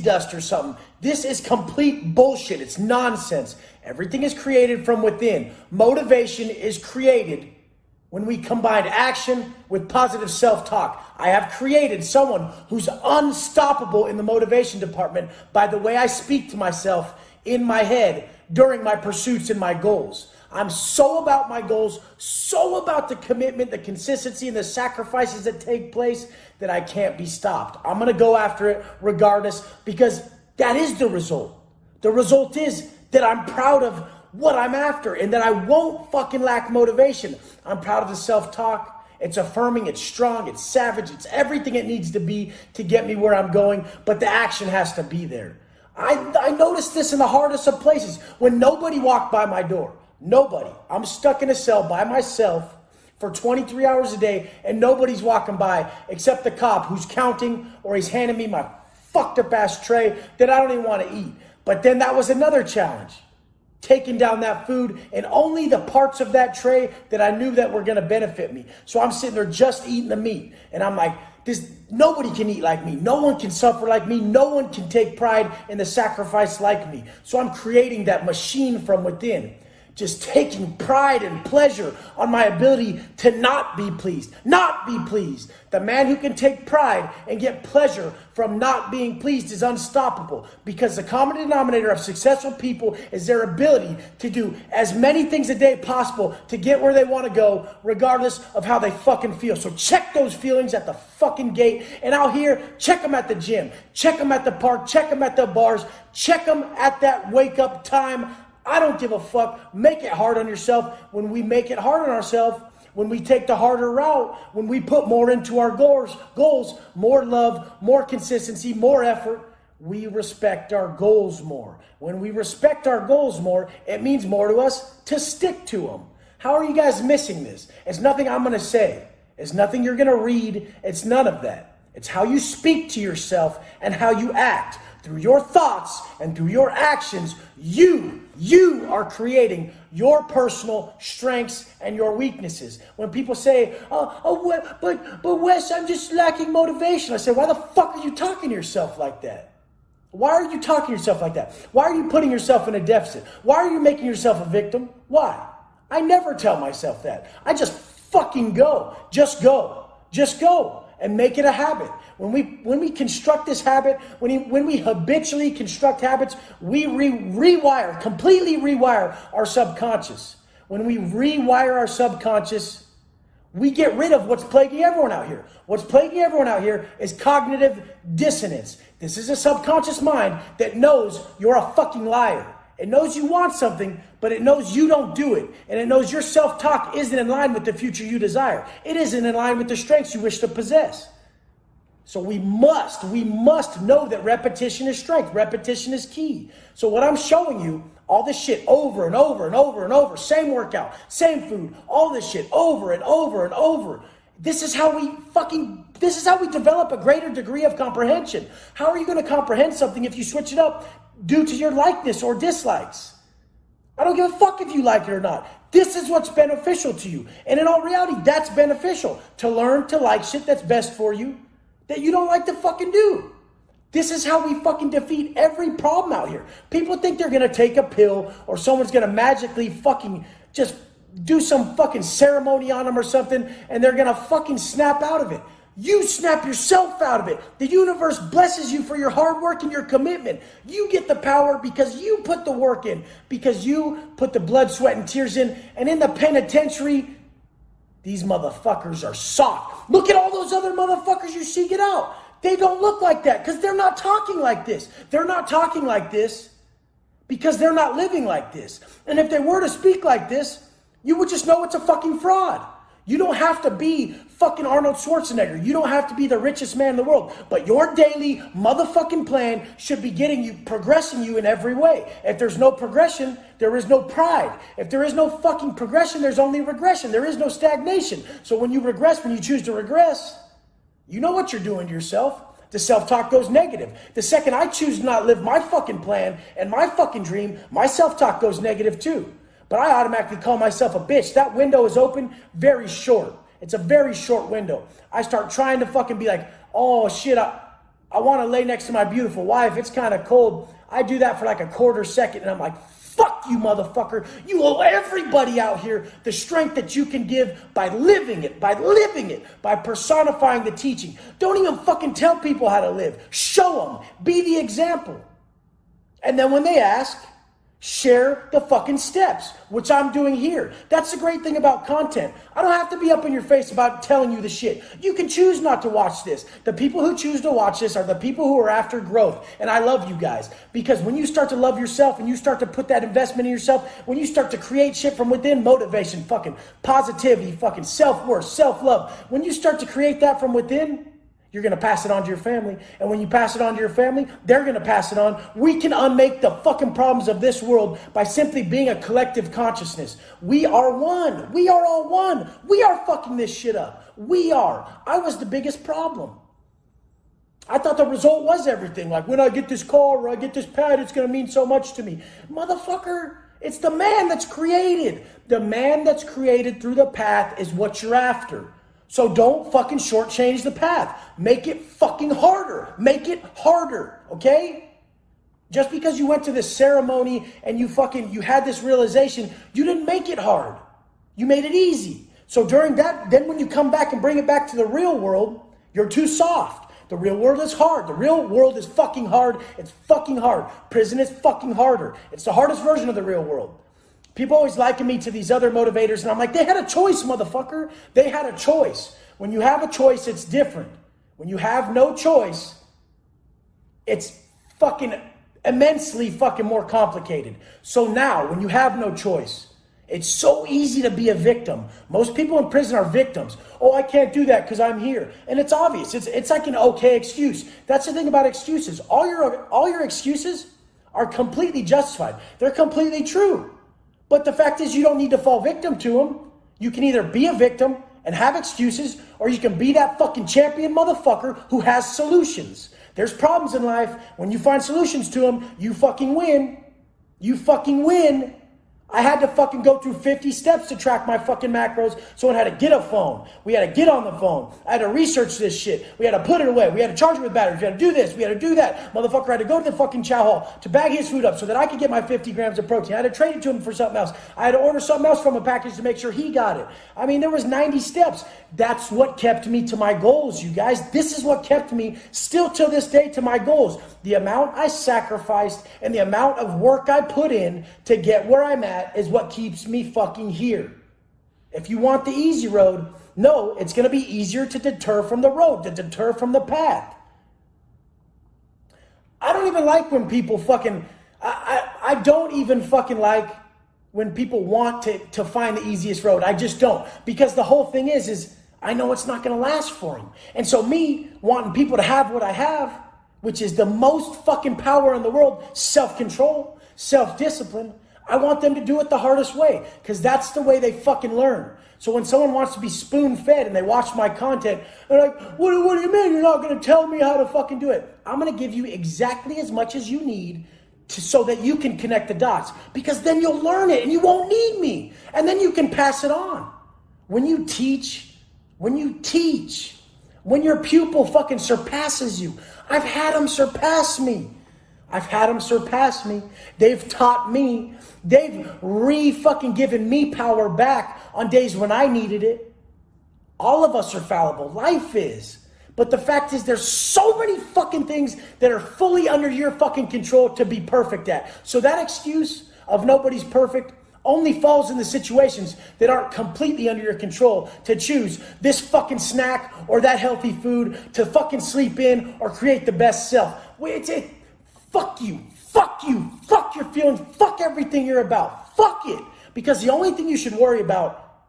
dust or something. This is complete bullshit. It's nonsense. Everything is created from within. Motivation is created when we combine action with positive self-talk. I have created someone who's unstoppable in the motivation department by the way I speak to myself in my head during my pursuits and my goals. I'm so about my goals, so about the commitment, the consistency, and the sacrifices that take place that I can't be stopped. I'm going to go after it regardless because that is the result. The result is that I'm proud of what I'm after and that I won't fucking lack motivation. I'm proud of the self-talk. It's affirming, it's strong, it's savage, it's everything it needs to be to get me where I'm going, but the action has to be there. I noticed this in the hardest of places when nobody walked by my door. Nobody. I'm stuck in a cell by myself for 23 hours a day and nobody's walking by except the cop who's counting or he's handing me my fucked up ass tray that I don't even want to eat. But then that was another challenge. Taking down that food and only the parts of that tray that I knew that were going to benefit me. So I'm sitting there just eating the meat and I'm like, nobody can eat like me. No one can suffer like me. No one can take pride in the sacrifice like me. So I'm creating that machine from within. Just taking pride and pleasure on my ability to not be pleased. Not be pleased. The man who can take pride and get pleasure from not being pleased is unstoppable because the common denominator of successful people is their ability to do as many things a day possible to get where they want to go regardless of how they fucking feel. So check those feelings at the fucking gate and out here, check them at the gym, check them at the park, check them at the bars, check them at that wake up time. I don't give a fuck. Make it hard on yourself. When we make it hard on ourselves, when we take the harder route, when we put more into our goals, more love, more consistency, more effort, we respect our goals more. When we respect our goals more, it means more to us to stick to them. How are you guys missing this? It's nothing I'm going to say. It's nothing you're going to read. It's none of that. It's how you speak to yourself and how you act. Through your thoughts and through your actions, you are creating your personal strengths and your weaknesses. When people say, but Wes, I'm just lacking motivation. I say, why the fuck are you talking to yourself like that? Why are you talking to yourself like that? Why are you putting yourself in a deficit? Why are you making yourself a victim? Why? I never tell myself that. I just fucking go. Just go. Just go. And make it a habit. When we construct this habit, when we habitually construct habits, we completely rewire our subconscious. When we rewire our subconscious, we get rid of what's plaguing everyone out here. What's plaguing everyone out here is cognitive dissonance. This is a subconscious mind that knows you're a fucking liar. It knows you want something, but it knows you don't do it. And it knows your self-talk isn't in line with the future you desire. It isn't in line with the strengths you wish to possess. So we must know that repetition is strength. Repetition is key. So what I'm showing you, all this shit over and over and over and over, same workout, same food, all this shit over and over and over. This is how we develop a greater degree of comprehension. How are you going to comprehend something if you switch it up due to your likeness or dislikes? I don't give a fuck if you like it or not. This is what's beneficial to you. And in all reality, that's beneficial. To learn to like shit that's best for you that you don't like to fucking do. This is how we fucking defeat every problem out here. People think they're going to take a pill or someone's going to magically fucking just do some fucking ceremony on them or something and they're going to fucking snap out of it. You snap yourself out of it. The universe blesses you for your hard work and your commitment. You get the power because you put the work in, because you put the blood, sweat, and tears in. And in the penitentiary, these motherfuckers are soft. Look at all those other motherfuckers you see get out. They don't look like that because they're not talking like this. They're not talking like this because they're not living like this. And if they were to speak like this, you would just know it's a fucking fraud. You don't have to be fucking Arnold Schwarzenegger. You don't have to be the richest man in the world. But your daily motherfucking plan should be progressing you in every way. If there's no progression, there is no pride. If there is no fucking progression, there's only regression. There is no stagnation. So when you regress, when you choose to regress, you know what you're doing to yourself. The self-talk goes negative. The second I choose to not live my fucking plan and my fucking dream, my self-talk goes negative too. But I automatically call myself a bitch. That window is open very short. It's a very short window. I start trying to fucking be like, oh shit, I want to lay next to my beautiful wife. It's kind of cold. I do that for like a quarter second and I'm like, fuck you, motherfucker. You owe everybody out here the strength that you can give by living it, by personifying the teaching. Don't even fucking tell people how to live. Show them. Be the example. And then when they ask, share the fucking steps, which I'm doing here. That's the great thing about content. I don't have to be up in your face about telling you the shit. You can choose not to watch this. The people who choose to watch this are the people who are after growth. And I love you guys, because when you start to love yourself and you start to put that investment in yourself, when you start to create shit from within, motivation, fucking positivity, fucking self-worth, self-love, when you start to create that from within, you're going to pass it on to your family. And when you pass it on to your family, they're going to pass it on. We can unmake the fucking problems of this world by simply being a collective consciousness. We are one. We are all one. We are fucking this shit up. We are. I was the biggest problem. I thought the result was everything. Like, when I get this car or I get this pad, it's going to mean so much to me. Motherfucker, it's the man that's created. The man that's created through the path is what you're after. So don't fucking shortchange the path. Make it fucking harder. Make it harder, okay? Just because you went to this ceremony and you had this realization, you didn't make it hard. You made it easy. So during that, then when you come back and bring it back to the real world, you're too soft. The real world is hard. The real world is fucking hard. It's fucking hard. Prison is fucking harder. It's the hardest version of the real world. People always liken me to these other motivators, and I'm like, they had a choice, motherfucker. They had a choice. When you have a choice, it's different. When you have no choice, it's fucking immensely fucking more complicated. So now, when you have no choice, it's so easy to be a victim. Most people in prison are victims. Oh, I can't do that because I'm here. And it's obvious. It's like an okay excuse. That's the thing about excuses. All your excuses are completely justified. They're completely true. But the fact is, you don't need to fall victim to them. You can either be a victim and have excuses, or you can be that fucking champion motherfucker who has solutions. There's problems in life. When you find solutions to them, you fucking win. You fucking win. I had to fucking go through 50 steps to track my fucking macros. Someone had to get a phone. We had to get on the phone. I had to research this shit. We had to put it away. We had to charge it with batteries. We had to do this. We had to do that. Motherfucker had to go to the fucking chow hall to bag his food up so that I could get my 50 grams of protein. I had to trade it to him for something else. I had to order something else from a package to make sure he got it. I mean, there was 90 steps. That's what kept me to my goals, you guys. This is what kept me still till this day to my goals. The amount I sacrificed and the amount of work I put in to get where I'm at is what keeps me fucking here. If you want the easy road, no, it's going to be easier to deter from the road, to deter from the path. I don't even like when people fucking, I don't even fucking like when people want to find the easiest road. I just don't. Because the whole thing is I know it's not going to last for them. And so me wanting people to have what I have, which is the most fucking power in the world, self-control, self-discipline, I want them to do it the hardest way, because that's the way they fucking learn. So when someone wants to be spoon-fed and they watch my content, they're like, what do you mean you're not going to tell me how to fucking do it? I'm going to give you exactly as much as you need so that you can connect the dots, because then you'll learn it and you won't need me. And then you can pass it on. When you teach, when your pupil fucking surpasses you, I've had them surpass me. They've taught me. They've fucking given me power back on days when I needed it. All of us are fallible. Life is. But the fact is, there's so many fucking things that are fully under your fucking control to be perfect at. So that excuse of nobody's perfect only falls in the situations that aren't completely under your control, to choose this fucking snack or that healthy food, to fucking sleep in or create the best self. Fuck you, fuck your feelings, fuck everything you're about, fuck it. Because the only thing you should worry about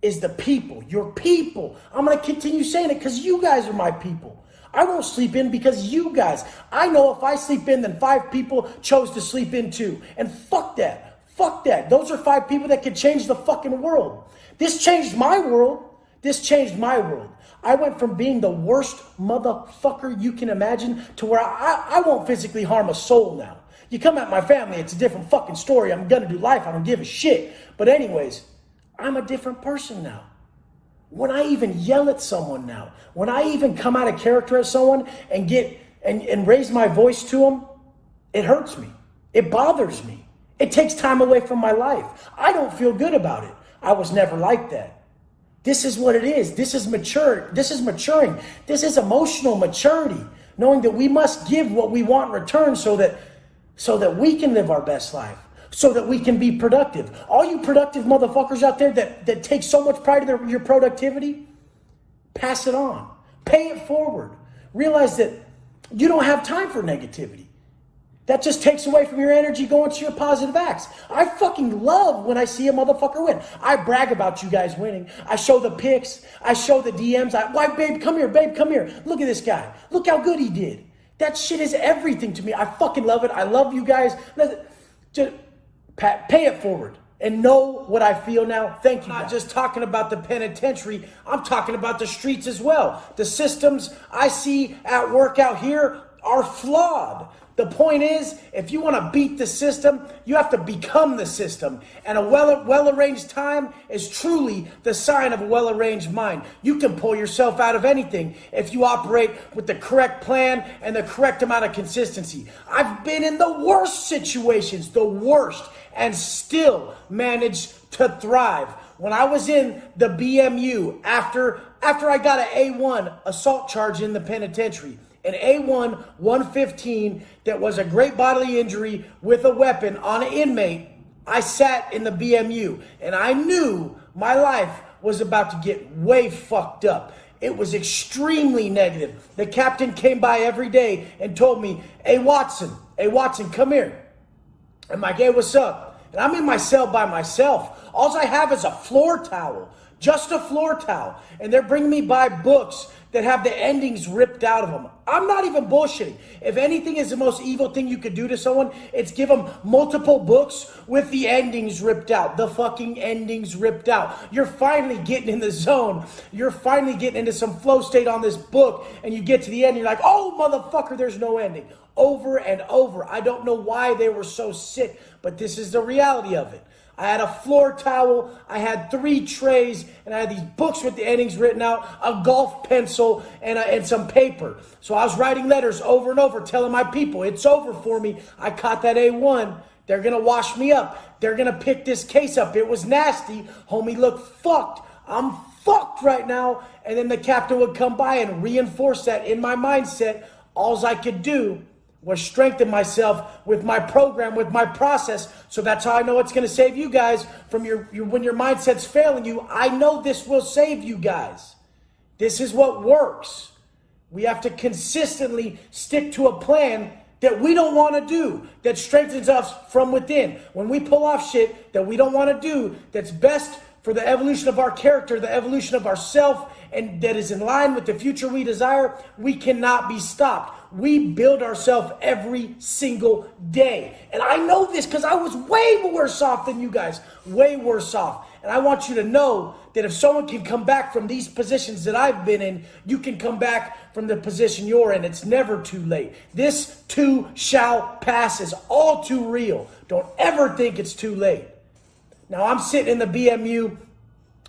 is the people, your people. I'm going to continue saying it because you guys are my people. I won't sleep in because you guys. I know if I sleep in, then 5 people chose to sleep in too. And fuck that. Fuck that. Those are 5 people that could change the fucking world. This changed my world. I went from being the worst motherfucker you can imagine to where I won't physically harm a soul now. You come at my family, it's a different fucking story. I'm gonna do life. I don't give a shit. But anyways, I'm a different person now. When I even yell at someone now, when I even come out of character at someone and get and raise my voice to them, it hurts me. It bothers me. It takes time away from my life. I don't feel good about it. I was never like that. This is what it is. This is mature. This is maturing. This is emotional maturity, knowing that we must give what we want in return so that we can live our best life, so that we can be productive. All you productive motherfuckers out there that take so much pride in your productivity, pass it on. Pay it forward. Realize that you don't have time for negativity. That just takes away from your energy going to your positive acts. I fucking love when I see a motherfucker win. I brag about you guys winning. I show the pics. I show the DMs. Why, babe, come here. Babe, come here. Look at this guy. Look how good he did. That shit is everything to me. I fucking love it. I love you guys. Just pay it forward and know what I feel now. Thank you. I'm not just talking about the penitentiary. I'm talking about the streets as well. The systems I see at work out here are flawed. The point is, if you want to beat the system, you have to become the system. And a well-arranged time is truly the sign of a well-arranged mind. You can pull yourself out of anything if you operate with the correct plan and the correct amount of consistency. I've been in the worst situations, the worst, and still managed to thrive. When I was in the BMU, after I got an A1 assault charge in the penitentiary, an A1 115 that was a great bodily injury with a weapon on an inmate, I sat in the BMU and I knew my life was about to get way fucked up. It was extremely negative. The captain came by every day and told me, hey Watson, come here. I'm like, hey, what's up? And I'm in my cell by myself. All I have is a floor towel, just a floor towel. And they're bringing me by books that have the endings ripped out of them. I'm not even bullshitting. If anything is the most evil thing you could do to someone, it's give them multiple books with the endings ripped out. The fucking endings ripped out. You're finally getting in the zone. You're finally getting into some flow state on this book, and you get to the end, and you're like, oh, motherfucker, there's no ending. Over and over. I don't know why they were so sick, but this is the reality of it. I had a floor towel, I had 3 trays, and I had these books with the endings written out, a golf pencil, and some paper. So I was writing letters over and over, telling my people, it's over for me. I caught that A1. They're going to wash me up. They're going to pick this case up. It was nasty. Homie looked fucked. I'm fucked right now. And then the captain would come by and reinforce that in my mindset. All I could do was strengthen myself with my program, with my process. So that's how I know it's going to save you guys from your when your mindset's failing you. I know this will save you guys. This is what works. We have to consistently stick to a plan that we don't want to do, that strengthens us from within. When we pull off shit that we don't want to do, that's best for the evolution of our character, the evolution of ourself, and that is in line with the future we desire, we cannot be stopped. We build ourselves every single day. And I know this because I was way worse off than you guys, way worse off. And I want you to know that if someone can come back from these positions that I've been in, you can come back from the position you're in. It's never too late. This too shall pass is all too real. Don't ever think it's too late. Now I'm sitting in the BMU.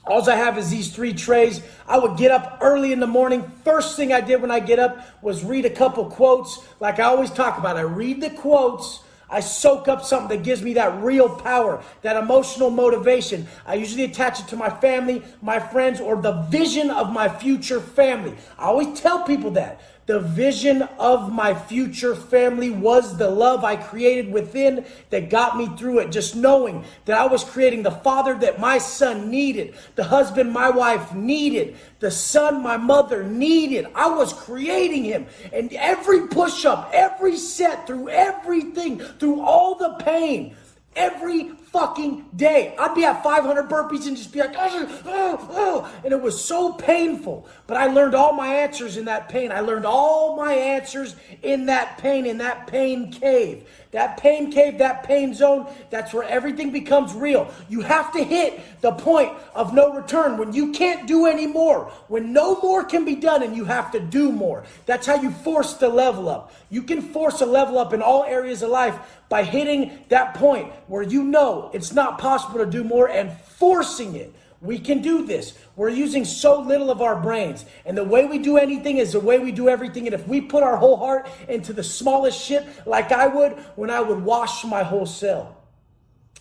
All I have is these 3 trays. I would get up early in the morning. First thing I did when I get up was read a couple quotes. Like I always talk about, I read the quotes. I soak up something that gives me that real power, that emotional motivation. I usually attach it to my family, my friends, or the vision of my future family. I always tell people that. The vision of my future family was the love I created within that got me through it. Just knowing that I was creating the father that my son needed, the husband my wife needed, the son my mother needed. I was creating him. And every push-up, every set, through everything, through all the pain, every fucking day, I'd be at 500 burpees and just be like, and it was so painful. But I learned all my answers in that pain. I learned all my answers in that pain cave. That pain cave, that pain zone, that's where everything becomes real. You have to hit the point of no return when you can't do any more, when no more can be done and you have to do more. That's how you force the level up. You can force a level up in all areas of life by hitting that point where you know it's not possible to do more and forcing it. We can do this. We're using so little of our brains. And the way we do anything is the way we do everything. And if we put our whole heart into the smallest shit, like I would when I would wash my whole cell.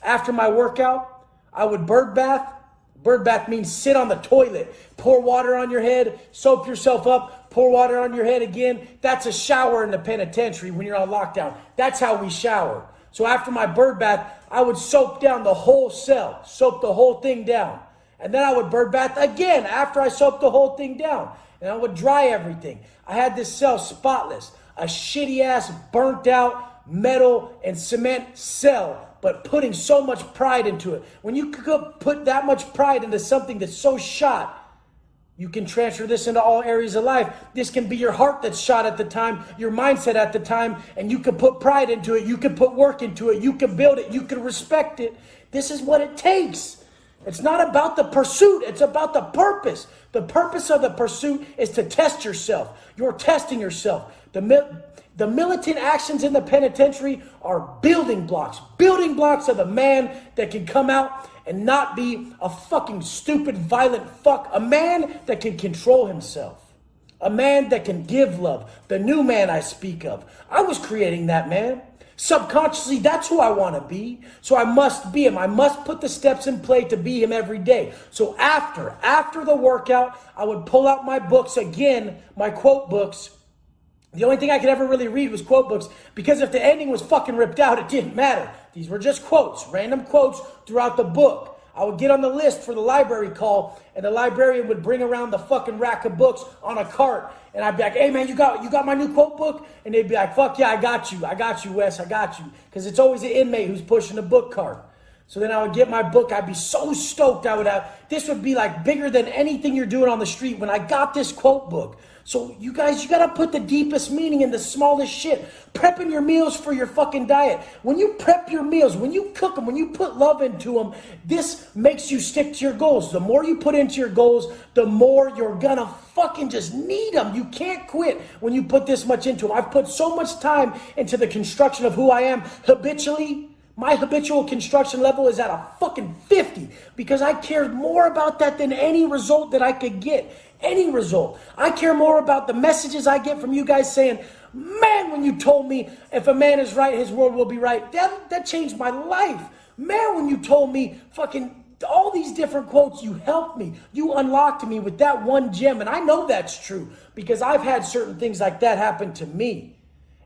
After my workout, I would bird bath. Bird bath means sit on the toilet, pour water on your head, soap yourself up, pour water on your head again. That's a shower in the penitentiary when you're on lockdown. That's how we shower. So after my bird bath, I would soap down the whole cell, soap the whole thing down. And then I would bird bath again after I soaped the whole thing down. And I would dry everything. I had this cell spotless, a shitty ass, burnt out metal and cement cell, but putting so much pride into it. When you could put that much pride into something that's so shot, you can transfer this into all areas of life. This can be your heart that's shot at the time, your mindset at the time, and you can put pride into it. You can put work into it. You can build it. You can respect it. This is what it takes. It's not about the pursuit. It's about the purpose. The purpose of the pursuit is to test yourself. You're testing yourself. The militant actions in the penitentiary are building blocks of the man that can come out and not be a fucking stupid, violent fuck. A man that can control himself. A man that can give love. The new man I speak of. I was creating that man. Subconsciously, that's who I want to be. So I must be him. I must put the steps in play to be him every day. So after the workout, I would pull out my books again, my quote books. The only thing I could ever really read was quote books, because if the ending was fucking ripped out, it didn't matter. These were just quotes, random quotes throughout the book. I would get on the list for the library call, and the librarian would bring around the fucking rack of books on a cart. And I'd be like, hey man, you got my new quote book? And they'd be like, fuck yeah, I got you, Wes, I got you. Because it's always an inmate who's pushing the book cart. So then I would get my book. I'd be so stoked. This would be like bigger than anything you're doing on the street when I got this quote book. So you guys, you got to put the deepest meaning in the smallest shit. Prepping your meals for your fucking diet. When you prep your meals, when you cook them, when you put love into them, this makes you stick to your goals. The more you put into your goals, the more you're going to fucking just need them. You can't quit when you put this much into them. I've put so much time into the construction of who I am habitually. My habitual construction level is at a fucking 50 because I cared more about that than any result that I could get. Any result. I care more about the messages I get from you guys saying, man, when you told me if a man is right, his world will be right. That changed my life. Man, when you told me fucking all these different quotes, you helped me. You unlocked me with that one gem. And I know that's true because I've had certain things like that happen to me.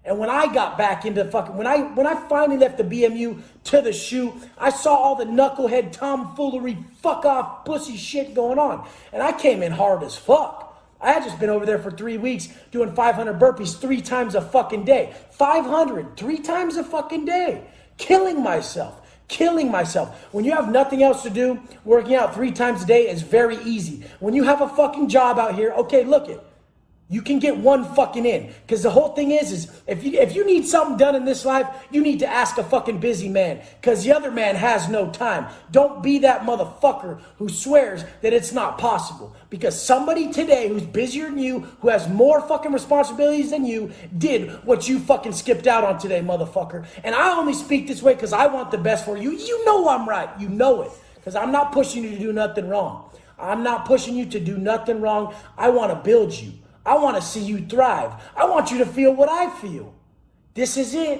And when I got back into fucking, when I finally left the BMU to the shoe, I saw all the knucklehead tomfoolery, fuck off, pussy shit going on. And I came in hard as fuck. I had just been over there for 3 weeks doing 500 burpees 3 times a fucking day. 500, 3 times a fucking day. Killing myself. When you have nothing else to do, working out 3 times a day is very easy. When you have a fucking job out here, okay, look it. You can get one fucking in. Because the whole thing is if you need something done in this life, you need to ask a fucking busy man. Because the other man has no time. Don't be that motherfucker who swears that it's not possible. Because somebody today who's busier than you, who has more fucking responsibilities than you, did what you fucking skipped out on today, motherfucker. And I only speak this way because I want the best for you. You know I'm right. You know it. Because I'm not pushing you to do nothing wrong. I'm not pushing you to do nothing wrong. I want to build you. I want to see you thrive. I want you to feel what I feel. This is it.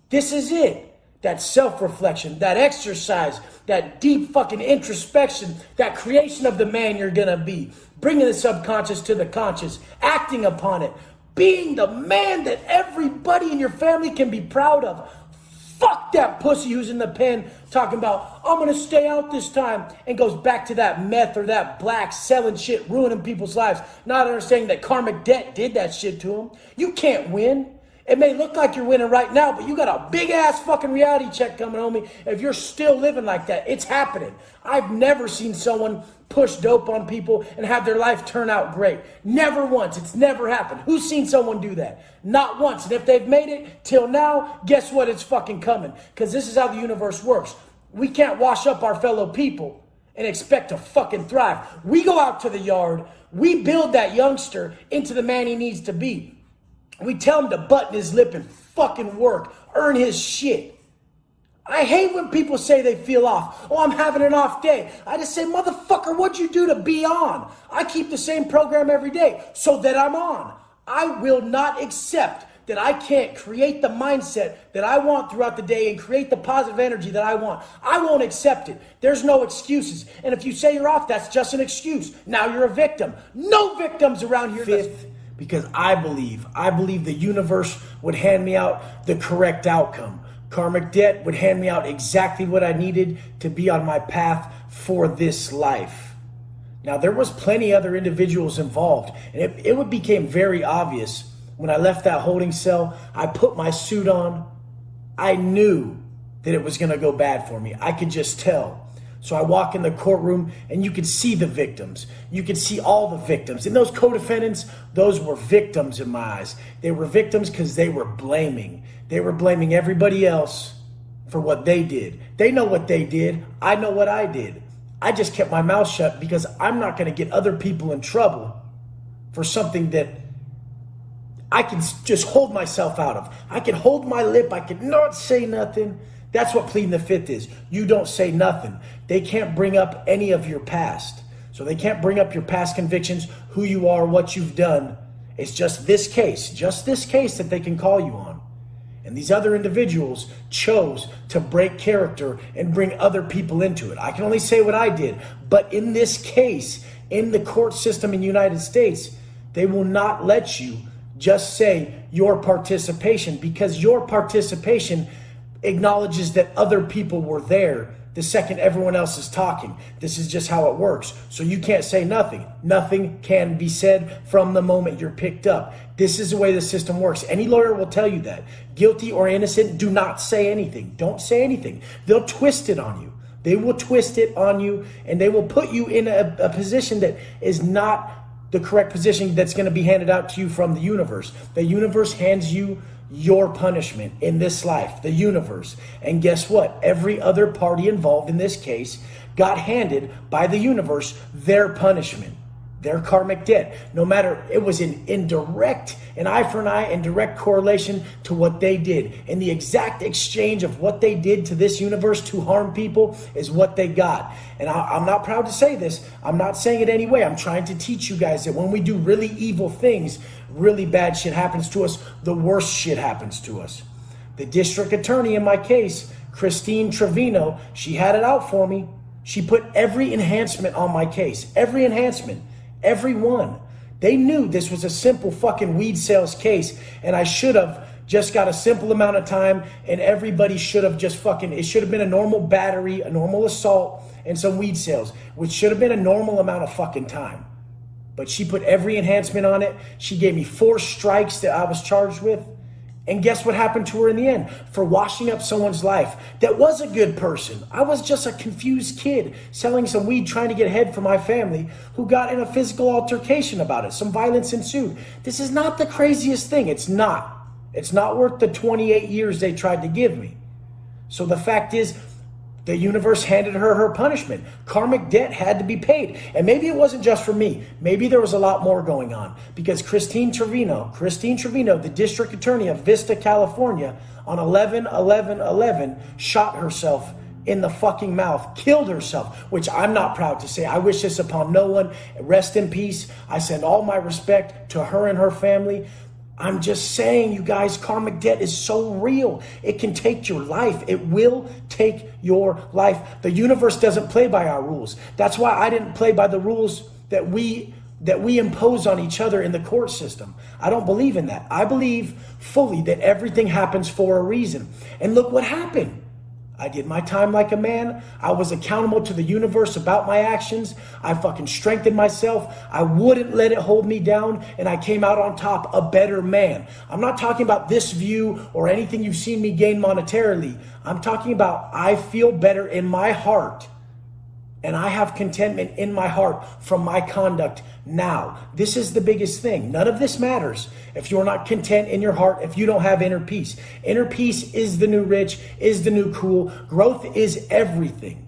This is it. That self-reflection, that exercise, that deep fucking introspection, that creation of the man you're going to be. Bringing the subconscious to the conscious, acting upon it, being the man that everybody in your family can be proud of. Fuck that pussy who's in the pen talking about, I'm going to stay out this time, and goes back to that meth or that black selling shit, ruining people's lives, not understanding that karmic debt did that shit to them. You can't win. It may look like you're winning right now, but you got a big ass fucking reality check coming on me if you're still living like that. It's happening. I've never seen someone push dope on people and have their life turn out great. Never once. It's never happened. Who's seen someone do that? Not once. And if they've made it till now, guess what? It's fucking coming. Because this is how the universe works. We can't wash up our fellow people and expect to fucking thrive. We go out to the yard. We build that youngster into the man he needs to be. We tell him to button his lip and fucking work. Earn his shit. I hate when people say they feel off. Oh, I'm having an off day. I just say, motherfucker, what'd you do to be on? I keep the same program every day so that I'm on. I will not accept that I can't create the mindset that I want throughout the day and create the positive energy that I want. I won't accept it. There's no excuses. And if you say you're off, that's just an excuse. Now you're a victim. No victims around here. Fifth, because I believe the universe would hand me out the correct outcome. Karmic debt would hand me out exactly what I needed to be on my path for this life. Now, there was plenty other individuals involved, and it became very obvious when I left that holding cell. I put my suit on. I knew that it was going to go bad for me. I could just tell. So I walk in the courtroom, and you could see the victims. You could see all the victims. And those co-defendants, those were victims in my eyes. They were victims because they were blaming. They were blaming everybody else for what they did. They know what they did. I know what I did. I just kept my mouth shut because I'm not going to get other people in trouble for something that I can just hold myself out of. I can hold my lip. I can not say nothing. That's what pleading the fifth is. You don't say nothing. They can't bring up any of your past. So they can't bring up your past convictions, who you are, what you've done. It's just this case that they can call you on. And these other individuals chose to break character and bring other people into it. I can only say what I did. But in this case, in the court system in the United States, they will not let you just say your participation, because your participation acknowledges that other people were there the second everyone else is talking. This is just how it works. So you can't say nothing. Nothing can be said from the moment you're picked up. This is the way the system works. Any lawyer will tell you that. Guilty or innocent, do not say anything. Don't say anything. They'll twist it on you. They will twist it on you, and they will put you in a position that is not the correct position that's going to be handed out to you from the universe. The universe hands you your punishment in this life, the universe. And guess what? Every other party involved in this case got handed by the universe their punishment, their karmic debt. No matter, it was an eye for an eye, in direct correlation to what they did. And the exact exchange of what they did to this universe to harm people is what they got. And I'm not proud to say this. I'm not saying it anyway. I'm trying to teach you guys that when we do really evil things, really bad shit happens to us. The worst shit happens to us. The district attorney in my case, Christine Trevino, she had it out for me. She put every enhancement on my case. Every enhancement. Every one. They knew this was a simple fucking weed sales case, and I should have just got a simple amount of time, and everybody should have just it should have been a normal battery, a normal assault, and some weed sales, which should have been a normal amount of fucking time. But she put every enhancement on it. She gave me 4 strikes that I was charged with. And guess what happened to her in the end? For washing up someone's life that was a good person. I was just a confused kid selling some weed, trying to get ahead for my family, who got in a physical altercation about it. Some violence ensued. This is not the craziest thing. It's not. It's not worth the 28 years they tried to give me. So the fact is, the universe handed her punishment. Karmic debt had to be paid. And maybe it wasn't just for me. Maybe there was a lot more going on. Because Christine Trevino, the district attorney of Vista, California, on 11/11/11, shot herself in the fucking mouth, killed herself, which I'm not proud to say. I wish this upon no one. Rest in peace. I send all my respect to her and her family. I'm just saying, you guys, karmic debt is so real. It can take your life. It will take your life. The universe doesn't play by our rules. That's why I didn't play by the rules that we impose on each other in the court system. I don't believe in that. I believe fully that everything happens for a reason. And look what happened. I did my time like a man. I was accountable to the universe about my actions. I fucking strengthened myself. I wouldn't let it hold me down. And I came out on top, a better man. I'm not talking about this view or anything you've seen me gain monetarily. I'm talking about I feel better in my heart. And I have contentment in my heart from my conduct now. This is the biggest thing. None of this matters if you're not content in your heart, if you don't have inner peace. Inner peace is the new rich, is the new cool. Growth is everything.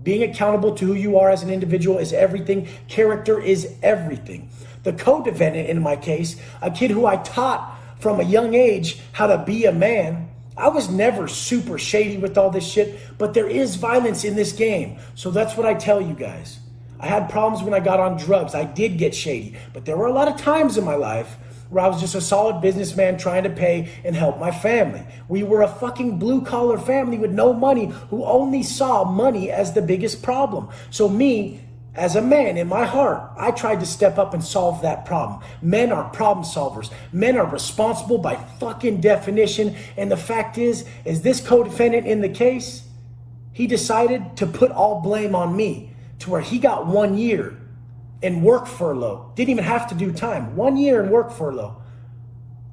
Being accountable to who you are as an individual is everything. Character is everything. The co-defendant in my case, a kid who I taught from a young age how to be a man, I was never super shady with all this shit, but there is violence in this game. So that's what I tell you guys. I had problems when I got on drugs. I did get shady, but there were a lot of times in my life where I was just a solid businessman trying to pay and help my family. We were a fucking blue collar family with no money who only saw money as the biggest problem. So me, as a man in my heart, I tried to step up and solve that problem. Men are problem solvers. Men are responsible by fucking definition. And the fact is this co-defendant in the case, he decided to put all blame on me to where he got 1 year in work furlough. Didn't even have to do time. 1 year in work furlough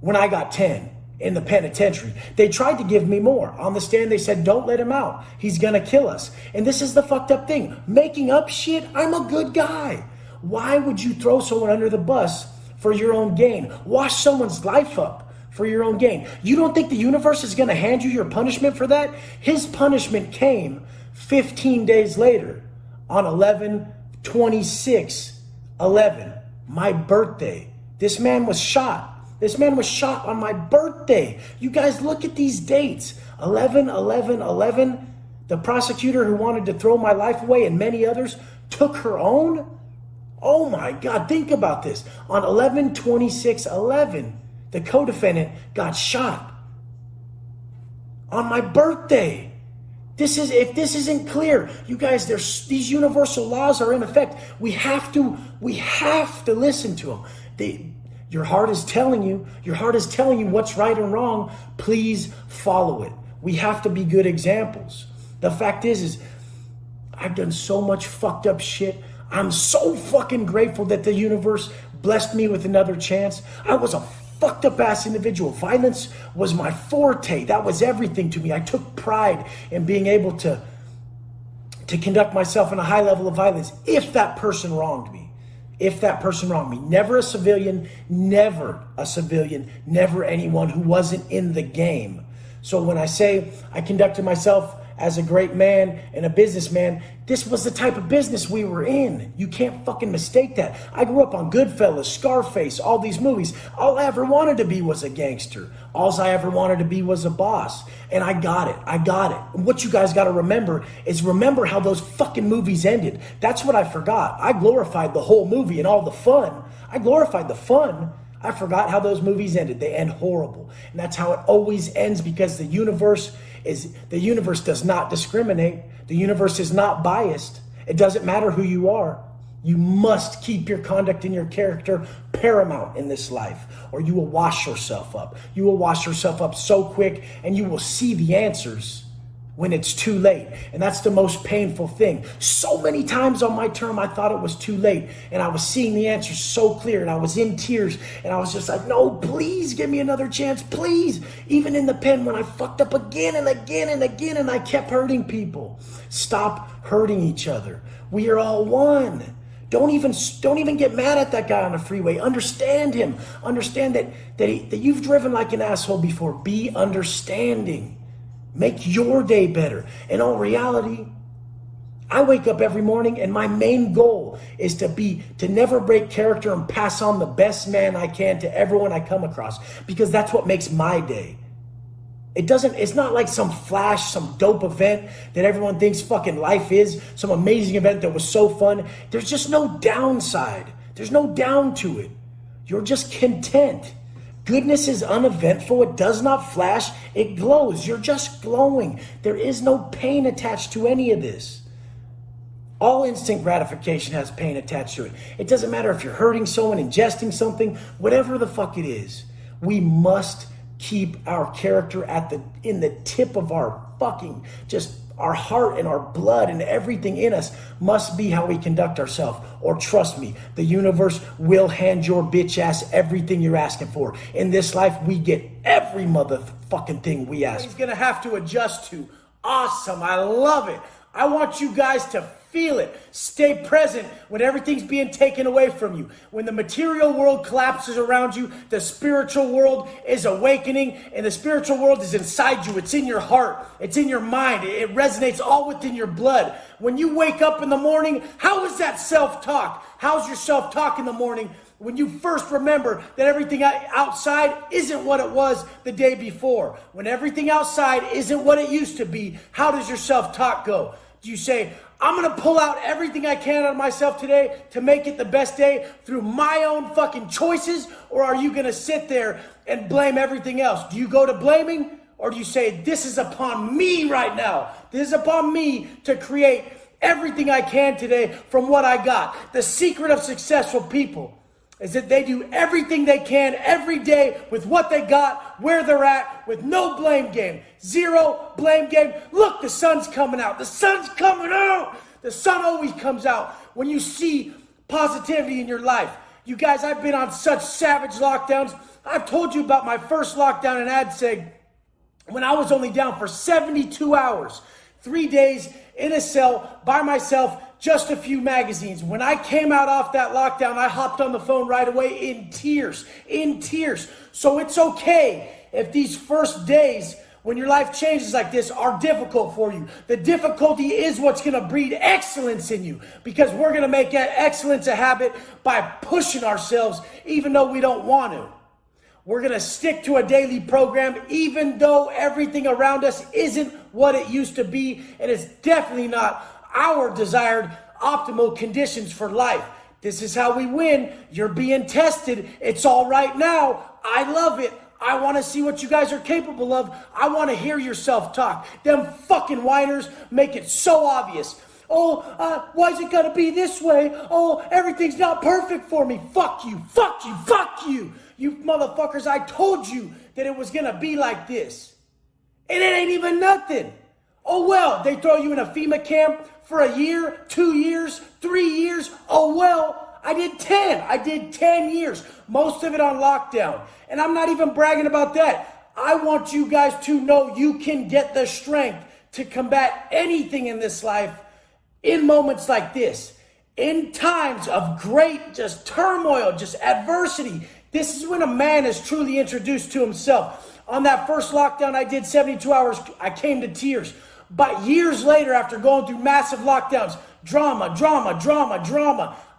when I got 10 in the penitentiary. They tried to give me more. On the stand, they said, don't let him out. He's gonna kill us. And this is the fucked up thing. Making up shit, I'm a good guy. Why would you throw someone under the bus for your own gain? Wash someone's life up for your own gain. You don't think the universe is gonna hand you your punishment for that? His punishment came 15 days later on 11/26/11, my birthday. This man was shot. This man was shot on my birthday. You guys look at these dates. 11/11/11. The prosecutor who wanted to throw my life away and many others took her own. Oh my God, think about this. On 11/26/11, the co-defendant got shot on my birthday. If this isn't clear, you guys, these universal laws are in effect. We have to listen to them. Your heart is telling you what's right and wrong. Please follow it. We have to be good examples. The fact is I've done so much fucked up shit. I'm so fucking grateful that the universe blessed me with another chance. I was a fucked up ass individual. Violence was my forte. That was everything to me. I took pride in being able to conduct myself in a high level of violence if that person wronged me. Never a civilian, never anyone who wasn't in the game. So when I say I conducted myself as a great man and a businessman, this was the type of business we were in. You can't fucking mistake that. I grew up on Goodfellas, Scarface, all these movies. All I ever wanted to be was a gangster. All I ever wanted to be was a boss. And I got it. And what you guys got to remember how those fucking movies ended. That's what I forgot. I glorified the whole movie and all the fun. I glorified the fun. I forgot how those movies ended. They end horrible. And that's how it always ends, because the universe does not discriminate. The universe is not biased. It doesn't matter who you are. You must keep your conduct and your character paramount in this life, or you will wash yourself up. You will wash yourself up so quick, and you will see the answers when it's too late. And that's the most painful thing. So many times on my term, I thought it was too late, and I was seeing the answers so clear, and I was in tears, and I was just like, no, please give me another chance, please. Even in the pen, when I fucked up again and again and again, and I kept hurting people. Stop hurting each other. We are all one. Don't even get mad at that guy on the freeway. Understand him. Understand that you've driven like an asshole before. Be understanding. Make your day better. In all reality, I wake up every morning and my main goal is to never break character and pass on the best man I can to everyone I come across, because that's what makes my day. It's not like some flash, some dope event that everyone thinks fucking life is, some amazing event that was so fun. There's just no downside. There's no down to it. You're just content. Goodness is uneventful. It does not flash. It glows. You're just glowing. There is no pain attached to any of this. All instant gratification has pain attached to it. It doesn't matter if you're hurting someone, ingesting something, whatever the fuck it is. We must keep our character in the tip of our fucking, just our heart and our blood, and everything in us must be how we conduct ourselves. Or trust me, the universe will hand your bitch ass everything you're asking for. In this life, we get every motherfucking thing we ask. He's gonna have to adjust to. Awesome, I love it. I want you guys to feel it. Stay present when everything's being taken away from you. When the material world collapses around you, the spiritual world is awakening, and the spiritual world is inside you. It's in your heart. It's in your mind. It resonates all within your blood. When you wake up in the morning, how is that self-talk? How's your self-talk in the morning? When you first remember that everything outside isn't what it was the day before. When everything outside isn't what it used to be, how does your self-talk go? Do you say, I'm going to pull out everything I can out of myself today to make it the best day through my own fucking choices? Or are you going to sit there and blame everything else? Do you go to blaming? Or do you say, this is upon me right now? This is upon me to create everything I can today from what I got. The secret of successful people is that they do everything they can every day with what they got, where they're at, with no blame game. Zero blame game. Look, the sun's coming out. The sun's coming out. The sun always comes out when you see positivity in your life. You guys, I've been on such savage lockdowns. I've told you about my first lockdown in AdSeg when I was only down for 72 hours, 3 days in a cell by myself, just a few magazines. When I came out off that lockdown, I hopped on the phone right away in tears. So it's okay if these first days when your life changes like this are difficult for you. The difficulty is what's going to breed excellence in you, because we're going to make excellence a habit by pushing ourselves even though we don't want to. We're going to stick to a daily program even though everything around us isn't what it used to be, and it's definitely not our desired optimal conditions for life. This is how we win. You're being tested. It's all right now. I love it. I want to see what you guys are capable of. I want to hear your self-talk. Them fucking whiners make it so obvious. Oh, why is it got to be this way? Oh, everything's not perfect for me. Fuck you, fuck you, fuck you. You motherfuckers, I told you that it was going to be like this. And it ain't even nothing. Oh, well, they throw you in a FEMA camp for a year, 2 years, 3 years. Oh, well, I did 10. I did 10 years, most of it on lockdown. And I'm not even bragging about that. I want you guys to know you can get the strength to combat anything in this life in moments like this. In times of great just turmoil, just adversity. This is when a man is truly introduced to himself. On that first lockdown I did 72 hours, I came to tears. But years later, after going through massive lockdowns, drama,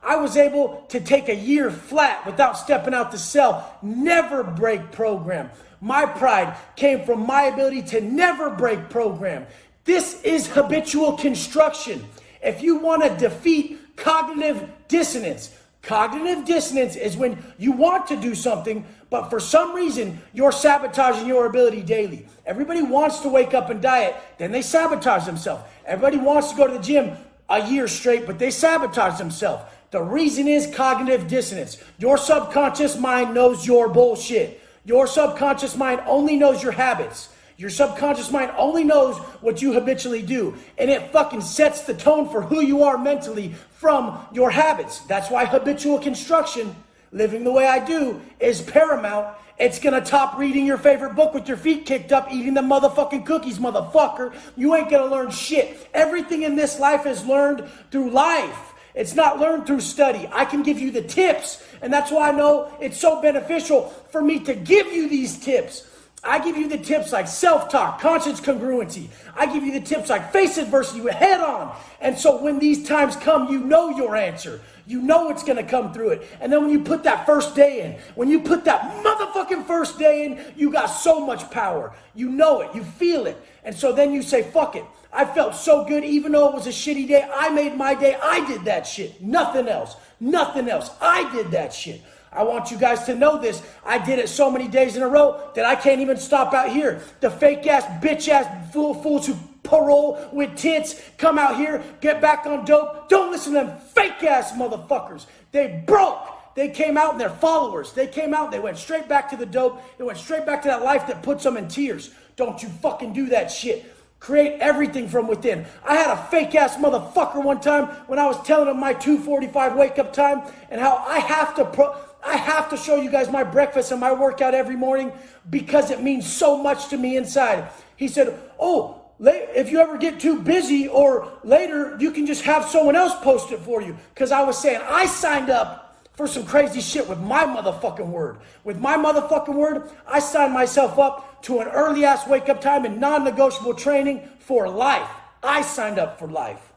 I was able to take a year flat without stepping out the cell. Never break program. My pride came from my ability to never break program. This is habitual construction. If you want to defeat cognitive dissonance is when you want to do something, but for some reason, you're sabotaging your ability daily. Everybody wants to wake up and diet, then they sabotage themselves. Everybody wants to go to the gym a year straight, but they sabotage themselves. The reason is cognitive dissonance. Your subconscious mind knows your bullshit. Your subconscious mind only knows your habits. Your subconscious mind only knows what you habitually do. And it fucking sets the tone for who you are mentally from your habits. That's why habitual construction, living the way I do, is paramount. It's gonna top reading your favorite book with your feet kicked up, eating the motherfucking cookies, motherfucker. You ain't gonna learn shit. Everything in this life is learned through life. It's not learned through study. I can give you the tips, and that's why I know it's so beneficial for me to give you these tips. I give you the tips like self-talk, conscious congruency. I give you the tips like face adversity head on. And so when these times come, you know your answer. You know it's going to come through it. And then when you put that first day in, when you put that motherfucking first day in, you got so much power. You know it. You feel it. And so then you say, fuck it. I felt so good even though it was a shitty day. I made my day. I did that shit. Nothing else. Nothing else. I did that shit. I want you guys to know this. I did it so many days in a row that I can't even stop out here. The fake ass, bitch ass fools who parole with tits come out here, get back on dope. Don't listen to them fake ass motherfuckers. They broke. They came out and they're followers. They came out, they went straight back to the dope. They went straight back to that life that puts them in tears. Don't you fucking do that shit. Create everything from within. I had a fake ass motherfucker one time when I was telling him my 2:45 wake up time and how I have to show you guys my breakfast and my workout every morning because it means so much to me inside. He said, oh, if you ever get too busy or later, you can just have someone else post it for you. Because I was saying, I signed up for some crazy shit with my motherfucking word. With my motherfucking word, I signed myself up to an early ass wake up time and non-negotiable training for life. I signed up for life.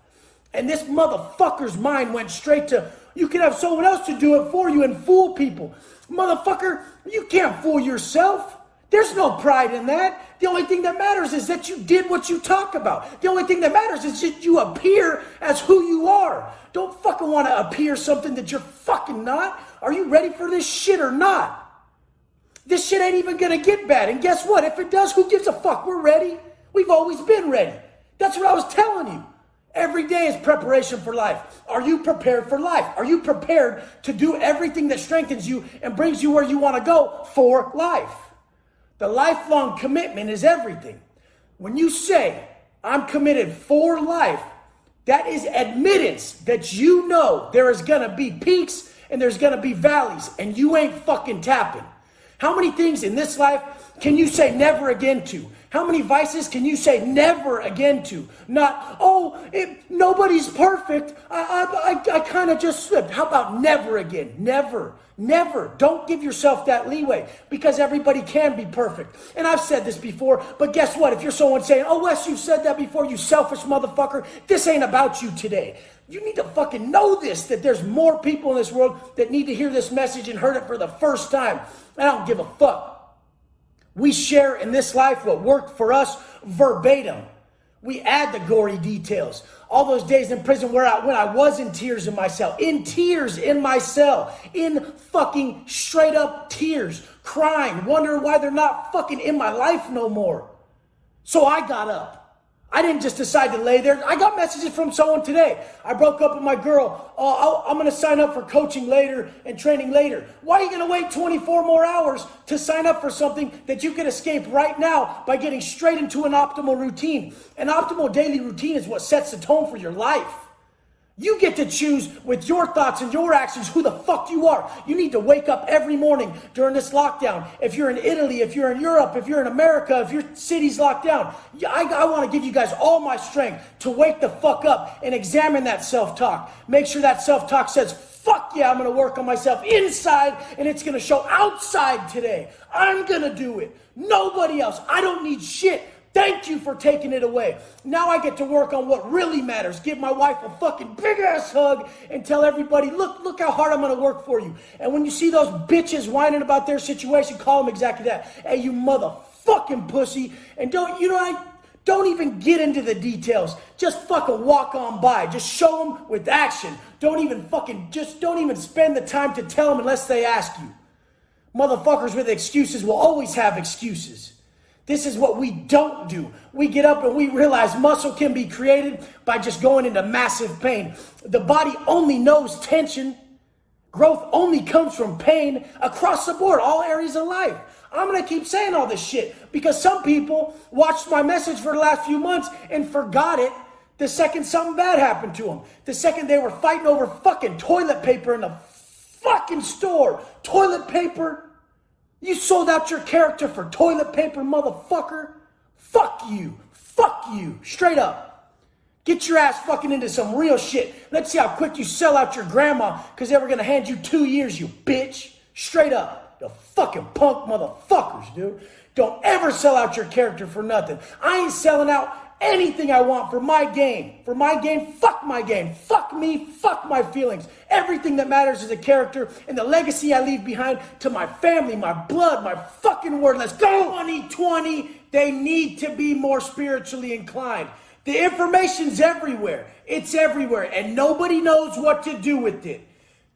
And this motherfucker's mind went straight to, You can have someone else to do it for you and fool people. Motherfucker, you can't fool yourself. There's no pride in that. The only thing that matters is that you did what you talk about. The only thing that matters is that you appear as who you are. Don't fucking want to appear something that you're fucking not. Are you ready for this shit or not? This shit ain't even gonna get bad. And guess what? If it does, who gives a fuck? We're ready. We've always been ready. That's what I was telling you. Every day is preparation for life. Are you prepared for life? Are you prepared to do everything that strengthens you and brings you where you want to go for life? The lifelong commitment is everything. When you say, I'm committed for life, that is admittance that you know there is going to be peaks and there's going to be valleys, and you ain't fucking tapping. How many things in this life can you say never again to? How many vices can you say never again to? Not, nobody's perfect. I kind of just slipped. How about never again? Never. Never. Don't give yourself that leeway, because everybody can be perfect. And I've said this before, but guess what? If you're someone saying, oh, Wes, you've said that before, you selfish motherfucker, this ain't about you today. You need to fucking know this, that there's more people in this world that need to hear this message and heard it for the first time. I don't give a fuck. We share in this life what worked for us verbatim. We add the gory details. All those days in prison when I was in tears in my cell, in fucking straight up tears, crying, wondering why they're not fucking in my life no more. So I got up. I didn't just decide to lay there. I got messages from someone today. I broke up with my girl. I'm going to sign up for coaching later and training later. Why are you going to wait 24 more hours to sign up for something that you can escape right now by getting straight into an optimal routine? An optimal daily routine is what sets the tone for your life. You get to choose with your thoughts and your actions who the fuck you are. You need to wake up every morning during this lockdown. If you're in Italy, if you're in Europe, if you're in America, if your city's locked down, I want to give you guys all my strength to wake the fuck up and examine that self-talk. Make sure that self-talk says, fuck yeah, I'm going to work on myself inside, and it's going to show outside today. I'm going to do it. Nobody else. I don't need shit. Thank you for taking it away. Now I get to work on what really matters. Give my wife a fucking big ass hug and tell everybody, look how hard I'm going to work for you. And when you see those bitches whining about their situation, call them exactly that. Hey, you motherfucking pussy. And don't even get into the details. Just fucking walk on by. Just show them with action. Don't even spend the time to tell them unless they ask you. Motherfuckers with excuses will always have excuses. This is what we don't do. We get up and we realize muscle can be created by just going into massive pain. The body only knows tension. Growth only comes from pain across the board, all areas of life. I'm going to keep saying all this shit because some people watched my message for the last few months and forgot it the second something bad happened to them. The second they were fighting over fucking toilet paper in the fucking store. Toilet paper. You sold out your character for toilet paper, motherfucker. Fuck you. Fuck you. Straight up. Get your ass fucking into some real shit. Let's see how quick you sell out your grandma because they were going to hand you 2 years, you bitch. Straight up. The fucking punk motherfuckers, dude. Don't ever sell out your character for nothing. I ain't selling out anything I want for my game. For my game, fuck my game. Fuck me, fuck my feelings. Everything that matters is a character and the legacy I leave behind to my family, my blood, my fucking word. Let's go. 2020, they need to be more spiritually inclined. The information's everywhere. It's everywhere. And nobody knows what to do with it.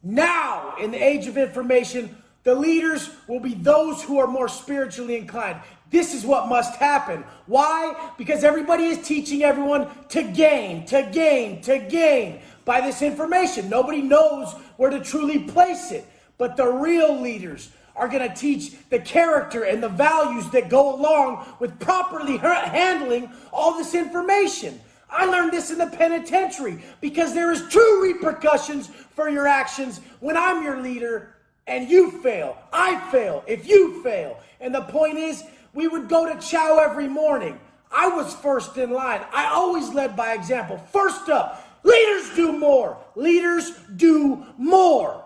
Now, in the age of information, the leaders will be those who are more spiritually inclined. This is what must happen. Why? Because everybody is teaching everyone to gain by this information. Nobody knows where to truly place it. But the real leaders are going to teach the character and the values that go along with properly handling all this information. I learned this in the penitentiary because there is true repercussions for your actions when I'm your leader and you fail. I fail if you fail. And the point is, we would go to chow every morning. I was first in line. I always led by example. First up, leaders do more. Leaders do more.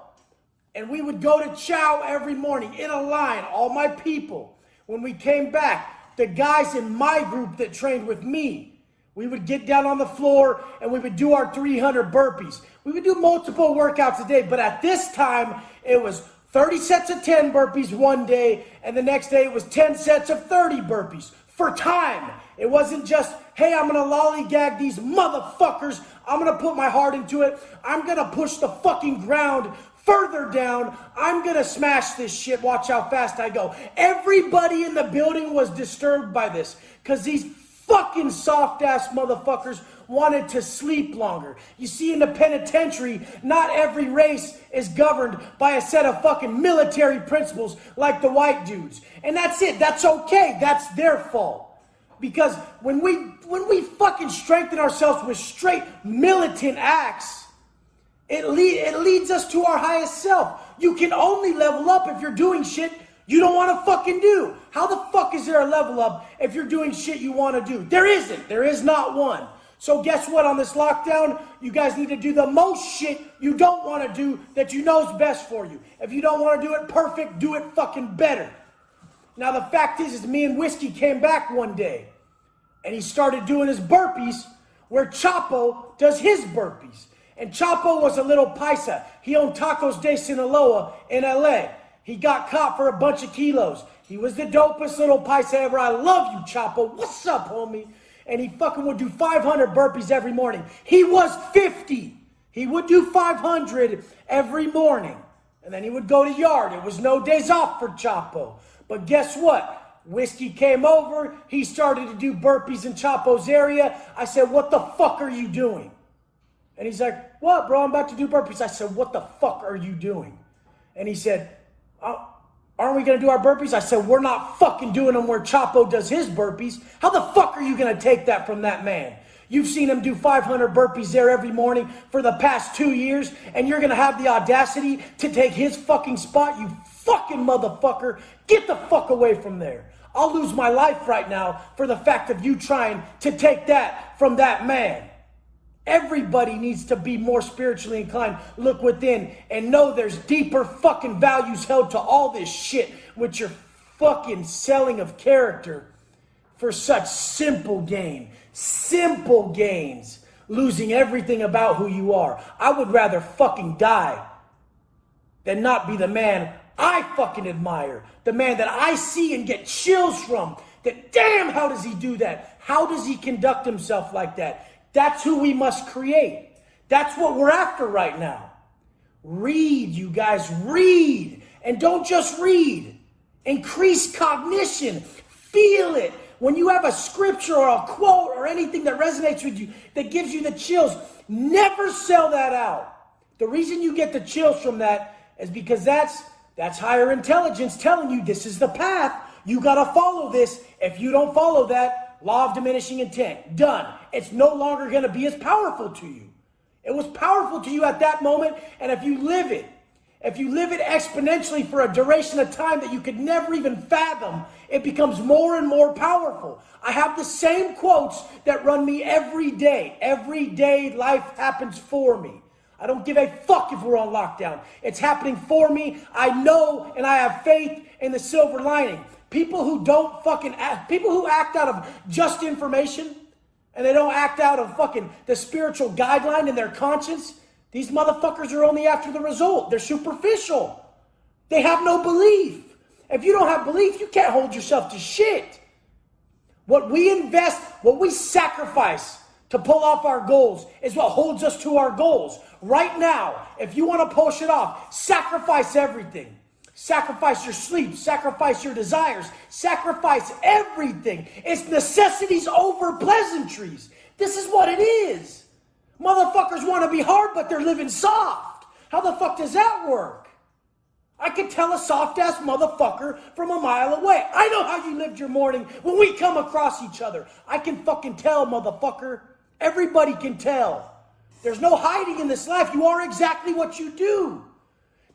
And we would go to chow every morning in a line, all my people. When we came back, the guys in my group that trained with me, We would get down on the floor and we would do our 300 burpees. We would do multiple workouts a day, but at this time, it was 30 sets of 10 burpees one day, and the next day it was 10 sets of 30 burpees for time. It wasn't just, hey, I'm going to lollygag these motherfuckers. I'm going to put my heart into it. I'm going to push the fucking ground further down. I'm going to smash this shit. Watch how fast I go. Everybody in the building was disturbed by this because these fucking soft-ass motherfuckers wanted to sleep longer. You see, in the penitentiary, not every race is governed by a set of fucking military principles like the white dudes. And that's it. That's okay. That's their fault. Because when we fucking strengthen ourselves with straight militant acts, it leads us to our highest self. You can only level up if you're doing shit you don't want to fucking do. How the fuck is there a level up if you're doing shit you want to do? There isn't. There is not one. So guess what? On this lockdown, you guys need to do the most shit you don't want to do that you know is best for you. If you don't want to do it perfect, do it fucking better. Now, the fact is me and Whiskey came back one day, and he started doing his burpees where Chapo does his burpees. And Chapo was a little paisa. He owned Tacos de Sinaloa in LA. He got caught for a bunch of kilos. He was the dopest little paisa ever. I love you, Chapo. What's up, homie? And he fucking would do 500 burpees every morning. He was 50. He would do 500 every morning. And then he would go to yard. It was no days off for Chapo. But guess what? Whiskey came over. He started to do burpees in Chapo's area. I said, what the fuck are you doing? And he's like, what, bro? I'm about to do burpees. I said, what the fuck are you doing? And he said, aren't we going to do our burpees? I said, we're not fucking doing them where Chapo does his burpees. How the fuck are you going to take that from that man? You've seen him do 500 burpees there every morning for the past 2 years, and you're going to have the audacity to take his fucking spot? You fucking motherfucker. Get the fuck away from there. I'll lose my life right now for the fact of you trying to take that from that man. Everybody needs to be more spiritually inclined, look within, and know there's deeper fucking values held to all this shit with your fucking selling of character for such simple gain. Simple gains. Losing everything about who you are. I would rather fucking die than not be the man I fucking admire. The man that I see and get chills from. That damn, how does he do that? How does he conduct himself like that? That's who we must create. That's what we're after right now. Read, you guys, read. And don't just read. Increase cognition. Feel it. When you have a scripture or a quote or anything that resonates with you, that gives you the chills, never sell that out. The reason you get the chills from that is because that's higher intelligence telling you this is the path. You got to follow this. If you don't follow that, law of diminishing intent, done. It's no longer going to be as powerful to you. It was powerful to you at that moment, and if you live it exponentially for a duration of time that you could never even fathom, it becomes more and more powerful. I have the same quotes that run me every day. Every day life happens for me. I don't give a fuck if we're on lockdown. It's happening for me. I know and I have faith in the silver lining. People who don't fucking act, people who act out of just information and they don't act out of fucking the spiritual guideline in their conscience, these motherfuckers are only after the result. They're superficial. They have no belief. If you don't have belief, you can't hold yourself to shit. What we invest, what we sacrifice to pull off our goals is what holds us to our goals. Right now, if you want to push it off, sacrifice everything. Sacrifice your sleep, sacrifice your desires, sacrifice everything. It's necessities over pleasantries. This is what it is. Motherfuckers want to be hard, but they're living soft. How the fuck does that work? I can tell a soft-ass motherfucker from a mile away. I know how you lived your morning when we come across each other. I can fucking tell, motherfucker. Everybody can tell. There's no hiding in this life. You are exactly what you do.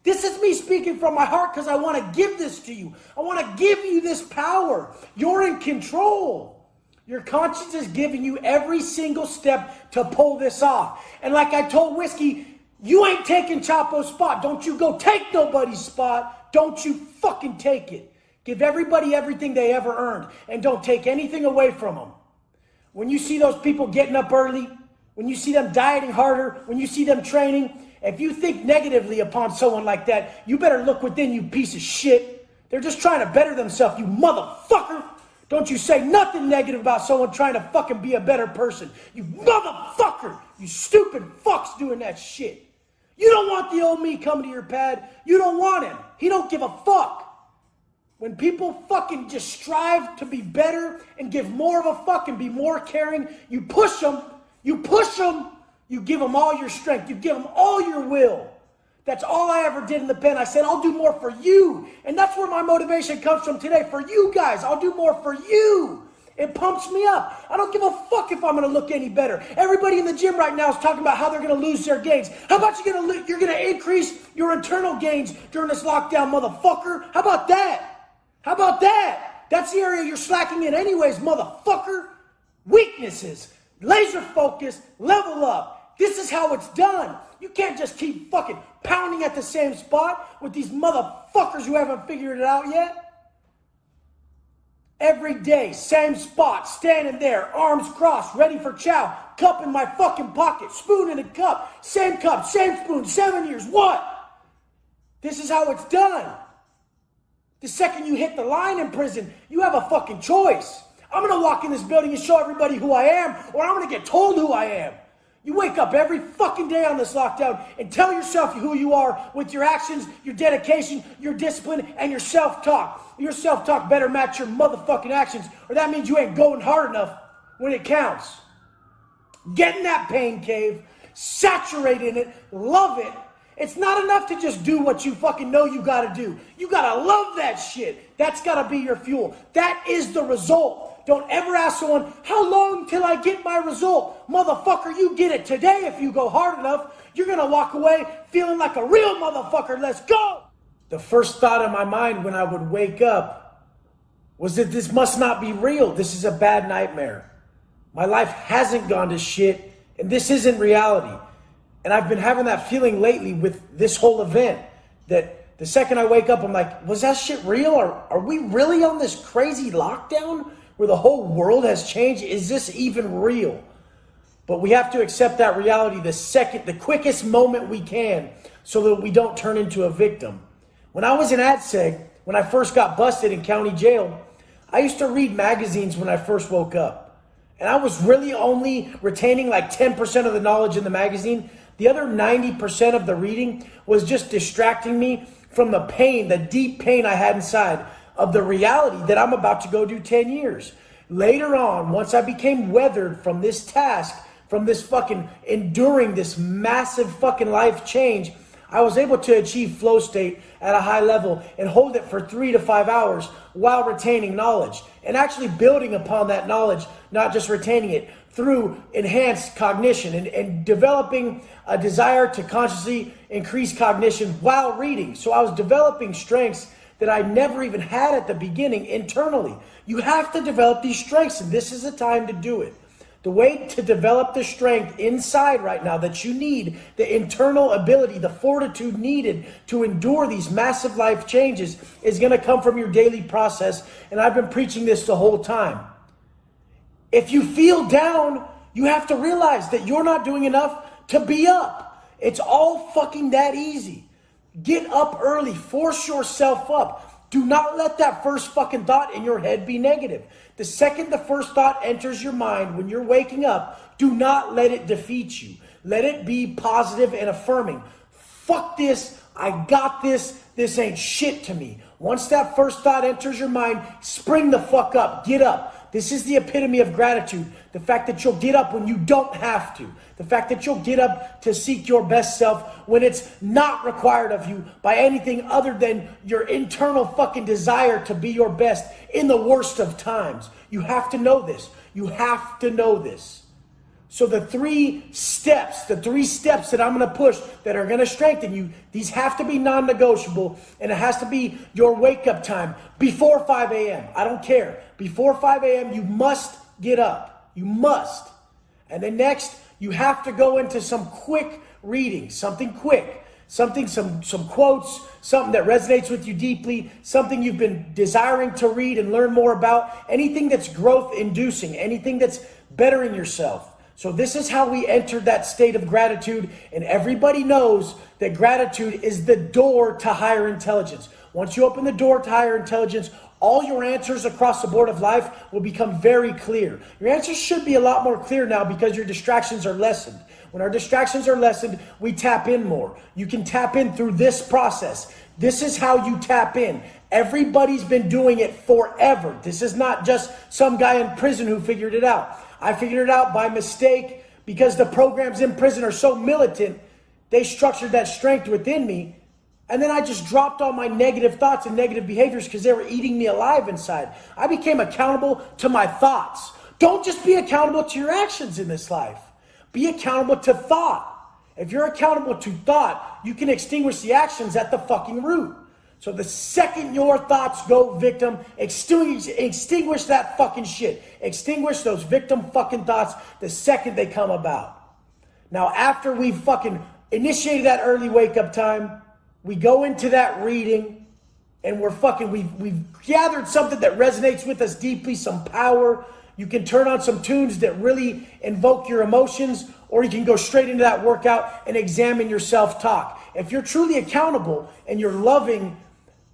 This is me speaking from my heart because I want to give this to you. I want to give you this power. You're in control. Your conscience is giving you every single step to pull this off. And like I told Whiskey, you ain't taking Chapo's spot. Don't you go take nobody's spot. Don't you fucking take it. Give everybody everything they ever earned and don't take anything away from them. when you see those people getting up early, when you see them dieting harder, when you see them training, if you think negatively upon someone like that, you better look within, you piece of shit. They're just trying to better themselves, you motherfucker. Don't you say nothing negative about someone trying to fucking be a better person. You motherfucker. You stupid fucks doing that shit. You don't want the old me coming to your pad. You don't want him. He don't give a fuck. When people fucking just strive to be better and give more of a fuck and be more caring, you push them. You push them. You give them all your strength. You give them all your will. That's all I ever did in the pen. I said, I'll do more for you. And that's where my motivation comes from today. For you guys, I'll do more for you. It pumps me up. I don't give a fuck if I'm going to look any better. Everybody in the gym right now is talking about how they're going to lose their gains. How about you're going to increase your internal gains during this lockdown, motherfucker? How about that? How about that? That's the area you're slacking in anyways, motherfucker. Weaknesses. Laser focus. Level up. This is how it's done. You can't just keep fucking pounding at the same spot with these motherfuckers who haven't figured it out yet. Every day, same spot, standing there, arms crossed, ready for chow, cup in my fucking pocket, spoon in a cup, same spoon, 7 years, what? This is how it's done. The second you hit the line in prison, you have a fucking choice. I'm going to walk in this building and show everybody who I am, or I'm going to get told who I am. You wake up every fucking day on this lockdown and tell yourself who you are with your actions, your dedication, your discipline, and your self-talk. Your self-talk better match your motherfucking actions, or that means you ain't going hard enough when it counts. Get in that pain cave, saturate in it, love it. It's not enough to just do what you fucking know you gotta do. You gotta love that shit. That's gotta be your fuel. That is the result. Don't ever ask someone, how long till I get my result? Motherfucker, you get it today if you go hard enough. You're going to walk away feeling like a real motherfucker. Let's go. The first thought in my mind when I would wake up was that this must not be real. This is a bad nightmare. My life hasn't gone to shit, and this isn't reality. And I've been having that feeling lately with this whole event, that the second I wake up, I'm like, was that shit real? Are we really on this crazy lockdown where the whole world has changed? Is this even real? But we have to accept that reality the quickest moment we can, so that we don't turn into a victim. When I was in AdSeg, when I first got busted in county jail, I used to read magazines when I first woke up. And I was really only retaining like 10% of the knowledge in the magazine. The other 90% of the reading was just distracting me from the pain, the deep pain I had inside of the reality that I'm about to go do 10 years. Later on, once I became weathered from this task, from this fucking enduring this massive fucking life change, I was able to achieve flow state at a high level and hold it for 3 to 5 hours while retaining knowledge and actually building upon that knowledge, not just retaining it through enhanced cognition and developing a desire to consciously increase cognition while reading. So I was developing strengths that I never even had at the beginning internally. You have to develop these strengths, and this is the time to do it. The way to develop the strength inside right now that you need, the internal ability, the fortitude needed to endure these massive life changes, is going to come from your daily process. And I've been preaching this the whole time. If you feel down, you have to realize that you're not doing enough to be up. It's all fucking that easy. Get up early. Force yourself up. Do not let that first fucking thought in your head be negative. The second the first thought enters your mind when you're waking up, do not let it defeat you. Let it be positive and affirming. Fuck this. I got this. This ain't shit to me. Once that first thought enters your mind, spring the fuck up. Get up. This is the epitome of gratitude. The fact that you'll get up when you don't have to. The fact that you'll get up to seek your best self when it's not required of you by anything other than your internal fucking desire to be your best in the worst of times. You have to know this. You have to know this. So the three steps that I'm going to push that are going to strengthen you, these have to be non-negotiable, and it has to be your wake-up time before 5 a.m. I don't care. Before 5 a.m., you must get up. You must. And then next, you have to go into some quick reading, something quick, some quotes, something that resonates with you deeply, something you've been desiring to read and learn more about, anything that's growth-inducing, anything that's bettering yourself. So this is how we enter that state of gratitude, and everybody knows that gratitude is the door to higher intelligence. Once you open the door to higher intelligence, all your answers across the board of life will become very clear. Your answers should be a lot more clear now because your distractions are lessened. When our distractions are lessened, we tap in more. You can tap in through this process. This is how you tap in. Everybody's been doing it forever. This is not just some guy in prison who figured it out. I figured it out by mistake because the programs in prison are so militant. They structured that strength within me. And then I just dropped all my negative thoughts and negative behaviors because they were eating me alive inside. I became accountable to my thoughts. Don't just be accountable to your actions in this life. Be accountable to thought. If you're accountable to thought, you can extinguish the actions at the fucking root. So the second your thoughts go victim, extinguish that fucking shit. Extinguish those victim fucking thoughts the second they come about. Now, after we've fucking initiated that early wake up time, we go into that reading and we've gathered something that resonates with us deeply, some power. You can turn on some tunes that really invoke your emotions, or you can go straight into that workout and examine your self-talk. If you're truly accountable and you're loving,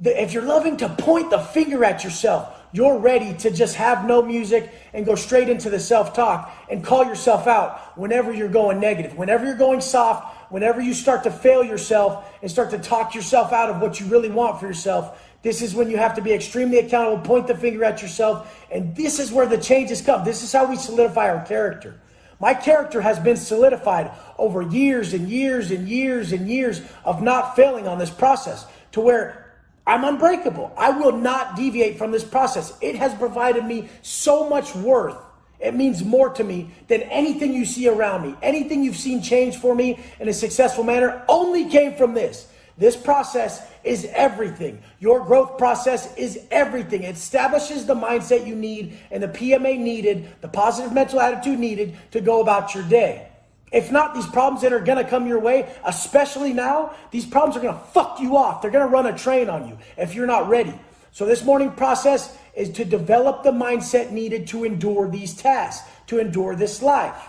if you're loving to point the finger at yourself, you're ready to just have no music and go straight into the self-talk and call yourself out whenever you're going negative, whenever you're going soft, whenever you start to fail yourself and start to talk yourself out of what you really want for yourself. This is when you have to be extremely accountable, point the finger at yourself, and this is where the changes come. This is how we solidify our character. My character has been solidified over years and years and years and years of not failing on this process to where I'm unbreakable. I will not deviate from this process. It has provided me so much worth. It means more to me than anything you see around me. Anything you've seen change for me in a successful manner only came from this. This process is everything. Your growth process is everything. It establishes the mindset you need and the PMA needed, the positive mental attitude needed to go about your day. If not, these problems that are going to come your way, especially now, these problems are going to fuck you off. They're going to run a train on you if you're not ready. So this morning process is to develop the mindset needed to endure these tasks, to endure this life.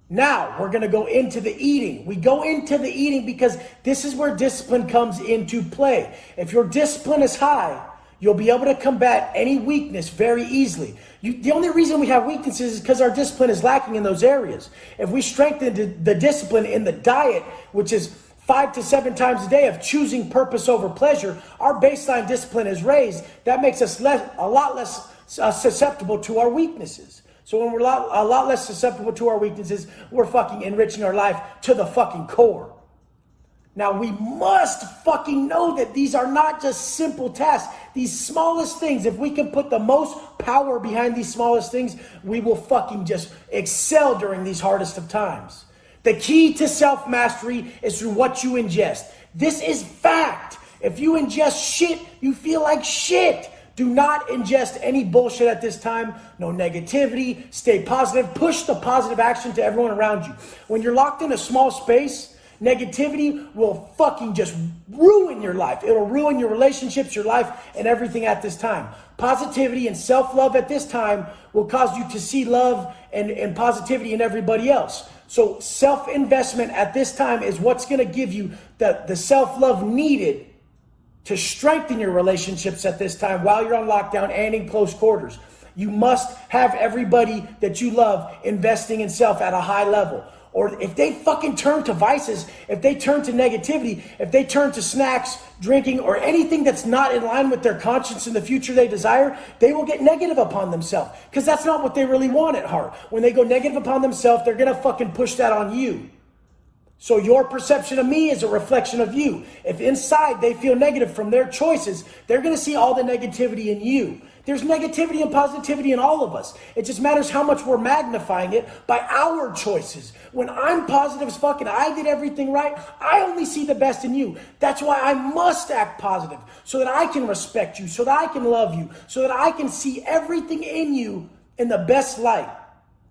Now, we're going to go into the eating. We go into the eating because this is where discipline comes into play. If your discipline is high, you'll be able to combat any weakness very easily. The only reason we have weaknesses is because our discipline is lacking in those areas. If we strengthen the discipline in the diet, which is 5 to 7 times a day of choosing purpose over pleasure, our baseline discipline is raised. That makes us a lot less susceptible to our weaknesses. So when we're a lot less susceptible to our weaknesses, we're fucking enriching our life to the fucking core. Now we must fucking know that these are not just simple tasks. These smallest things, if we can put the most power behind these smallest things, we will fucking just excel during these hardest of times. The key to self-mastery is through what you ingest. This is fact. If you ingest shit, you feel like shit. Do not ingest any bullshit at this time. No negativity. Stay positive. Push the positive action to everyone around you. When you're locked in a small space, negativity will fucking just ruin your life. It'll ruin your relationships, your life, and everything at this time. Positivity and self-love at this time will cause you to see love and positivity in everybody else. So self-investment at this time is what's going to give you the self-love needed to strengthen your relationships at this time while you're on lockdown and in close quarters. You must have everybody that you love investing in self at a high level. Or if they fucking turn to vices, if they turn to negativity, if they turn to snacks, drinking, or anything that's not in line with their conscience and the future they desire, they will get negative upon themselves. Because that's not what they really want at heart. When they go negative upon themselves, they're going to fucking push that on you. So your perception of me is a reflection of you. If inside they feel negative from their choices, they're going to see all the negativity in you. There's negativity and positivity in all of us. It just matters how much we're magnifying it by our choices. When I'm positive as fuck and I did everything right, I only see the best in you. That's why I must act positive so that I can respect you, so that I can love you, so that I can see everything in you in the best light.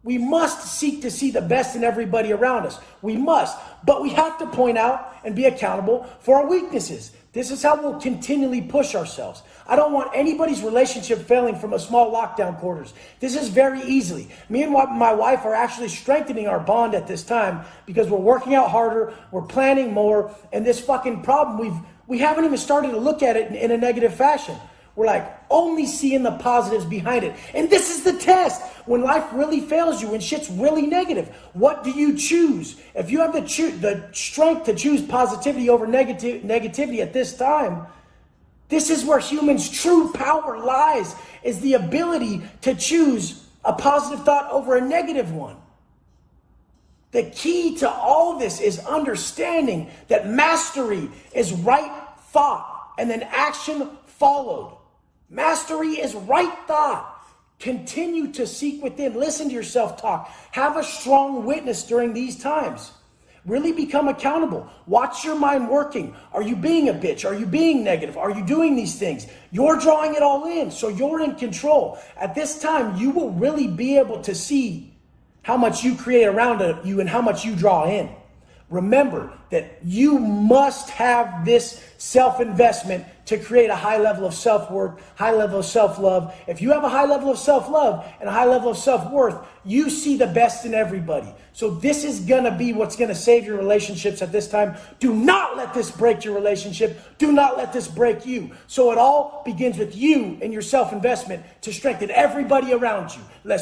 We must seek to see the best in everybody around us. We must. But we have to point out and be accountable for our weaknesses. This is how we'll continually push ourselves. I don't want anybody's relationship failing from a small lockdown quarters. This is very easily. Me and my wife are actually strengthening our bond at this time because we're working out harder, we're planning more, and this fucking problem, we haven't even started to look at it in a negative fashion. We're like only seeing the positives behind it. And this is the test. When life really fails you, when shit's really negative, what do you choose? If you have the strength to choose positivity over negativity at this time, this is where humans' true power lies, is the ability to choose a positive thought over a negative one. The key to all this is understanding that mastery is right thought and then action followed. Mastery is right thought. Continue to seek within. Listen to your self-talk. Have a strong witness during these times. Really become accountable. Watch your mind working. Are you being a bitch? Are you being negative? Are you doing these things? You're drawing it all in, so you're in control. At this time, you will really be able to see how much you create around you and how much you draw in. Remember that you must have this self-investment to create a high level of self-worth, high level of self-love. If you have a high level of self-love and a high level of self-worth, you see the best in everybody. So this is going to be what's going to save your relationships at this time. Do not let this break your relationship. Do not let this break you. So it all begins with you and your self-investment to strengthen everybody around you. Let's